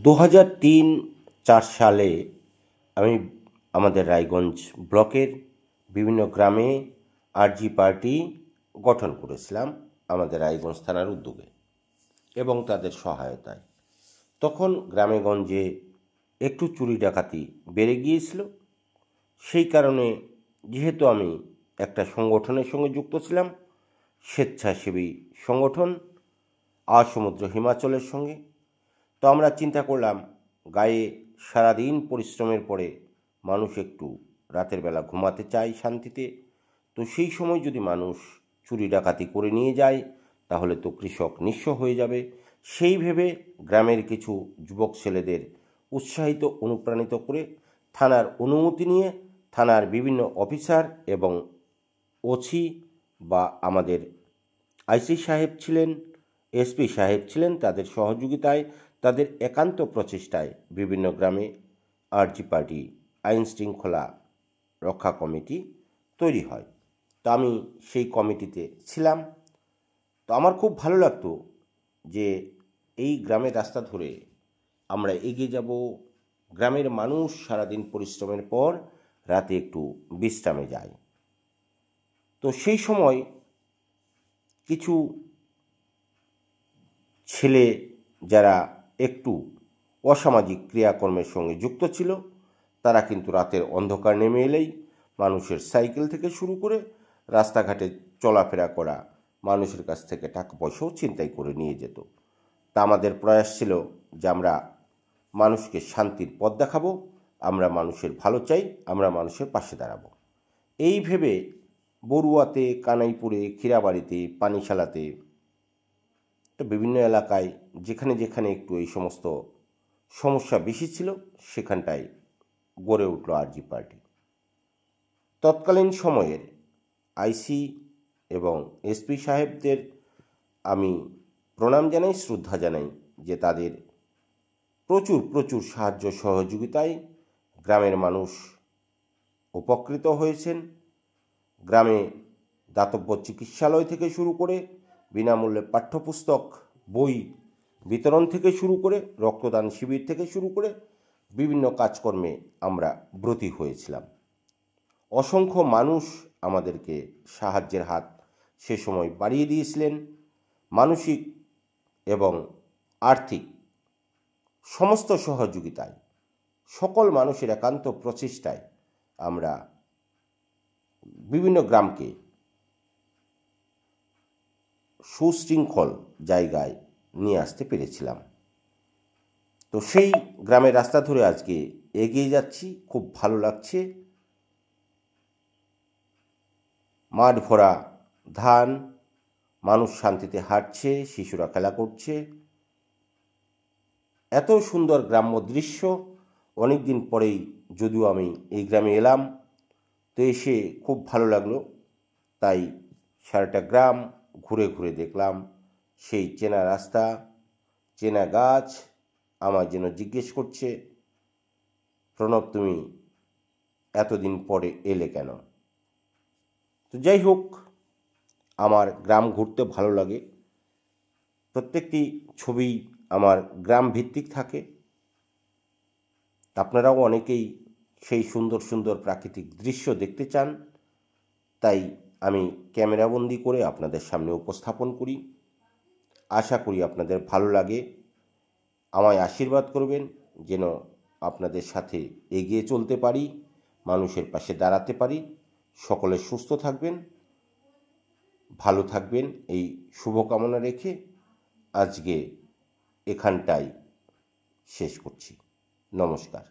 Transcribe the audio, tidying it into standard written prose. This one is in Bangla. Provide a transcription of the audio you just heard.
2003-04 সালে আমি আমাদের রায়গঞ্জ ব্লকের বিভিন্ন গ্রামে আরজি পার্টি গঠন করেছিলাম আমাদের রায়গঞ্জ থানার উদ্যোগে এবং তাদের সহায়তায়। তখন গ্রামে গঞ্জে একটু চুরি ডাকাতি বেড়ে গিয়েছিল। সেই কারণে যেহেতু আমি একটা সংগঠনের সঙ্গে যুক্ত ছিলাম, স্বেচ্ছাসেবী সংগঠন আসমুদ্র হিমাচলের সঙ্গে, তো আমরা চিন্তা করলাম গায়ে সারাদিন পরিশ্রমের পরে মানুষ একটু রাতের বেলা ঘুমাতে চায় শান্তিতে। তো সেই সময় যদি মানুষ চুরি ডাকাতি করে নিয়ে যায় তাহলে তো কৃষক নিঃস্ব হয়ে যাবে। সেই ভেবে গ্রামের কিছু যুবক ছেলেদের উৎসাহিত অনুপ্রাণিত করে থানার অনুমতি নিয়ে থানার বিভিন্ন অফিসার এবং ওসি বা আমাদের আইসি সাহেব ছিলেন, এসপি সাহেব ছিলেন, তাদের সহযোগিতায়, তাদের একান্ত প্রচেষ্টায় বিভিন্ন গ্রামে আরজি পার্টি আইন শৃঙ্খলা রক্ষা কমিটি তৈরি হয়। তো আমি সেই কমিটিতে ছিলাম। তো আমার খুব ভালো লাগতো যে এই গ্রামের রাস্তা ধরে আমরা এগিয়ে যাব। গ্রামের মানুষ সারাদিন পরিশ্রমের পর রাতে একটু বিশ্রামে যায়। তো সেই সময় কিছু ছেলে যারা একটু অসামাজিক ক্রিয়াকর্মের সঙ্গে যুক্ত ছিল, তারা কিন্তু রাতের অন্ধকার নেমে এলেই মানুষের সাইকেল থেকে শুরু করে রাস্তাঘাটে চলাফেরা করা মানুষের কাছ থেকে টাকা পয়সাও ছিনতাই করে নিয়ে যেত। তা আমাদের প্রয়াস ছিল যে আমরা মানুষকে শান্তির পথ দেখাবো, আমরা মানুষের ভালো চাই, আমরা মানুষের পাশে দাঁড়াবো। এই ভেবে বড়ুয়াতে, কানাইপুরে, ক্ষীরাবাড়িতে, পানিশালাতে, তো বিভিন্ন এলাকায় যেখানে যেখানে একটু এই সমস্ত সমস্যা বেশি ছিল সেখানটায় গড়ে উঠল আরজি পার্টি। তৎকালীন সময়ের আইসি এবং এসপি সাহেবদের আমি প্রণাম জানাই, শ্রদ্ধা জানাই যে তাদের প্রচুর প্রচুর সাহায্য সহযোগিতায় গ্রামের মানুষ উপকৃত হয়েছেন। গ্রামে দাতব্য চিকিৎসালয় থেকে শুরু করে বিনামূল্যে পাঠ্যপুস্তক, বই বিতরণ থেকে শুরু করে রক্তদান শিবির থেকে শুরু করে বিভিন্ন কাজকর্মে আমরা ব্রতী হয়েছিলাম। অসংখ্য মানুষ আমাদেরকে সাহায্যের হাত সে সময় বাড়িয়ে দিয়েছিলেন। মানসিক এবং আর্থিক সমস্ত সহযোগিতায়, সকল মানুষের একান্ত প্রচেষ্টায় আমরা বিভিন্ন গ্রামকে সুশৃঙ্খল জায়গায় নিয়ে আসতে পেরেছিলাম। তো সেই গ্রামের রাস্তা ধরে আজকে এগিয়ে যাচ্ছি, খুব ভালো লাগছে। মাঠ ভরা ধান, মানুষ শান্তিতে হাঁটছে, শিশুরা খেলা করছে। এত সুন্দর গ্রাম্য দৃশ্য অনেক দিন পরেই যদিও আমি এই গ্রামে এলাম, তো এসে খুব ভালো লাগলো। তাই সারাটা গ্রাম ঘুরে ঘুরে দেখলাম। সেই চেনা রাস্তা, চেনা গাছ আমার যেন জিজ্ঞেস করছে, প্রণব তুমি এতদিন পরে এলে কেন? তো যাই হোক, আমার গ্রাম ঘুরতে ভালো লাগে। প্রত্যেকটি ছবি আমার গ্রাম ভিত্তিক থাকে। আপনারাও অনেকেই সেই সুন্দর সুন্দর প্রাকৃতিক দৃশ্য দেখতে চান, তাই আমি ক্যামেরাবন্দি করে আপনাদের সামনে উপস্থাপন করি। আশা করি আপনাদের ভালো লাগে। আমায় আশীর্বাদ করবেন যেন আপনাদের সাথে এগিয়ে চলতে পারি, মানুষের পাশে দাঁড়াতে পারি। সকলে সুস্থ থাকবেন, ভালো থাকবেন, এই শুভকামনা রেখে আজকে এখানটাই শেষ করছি। নমস্কার।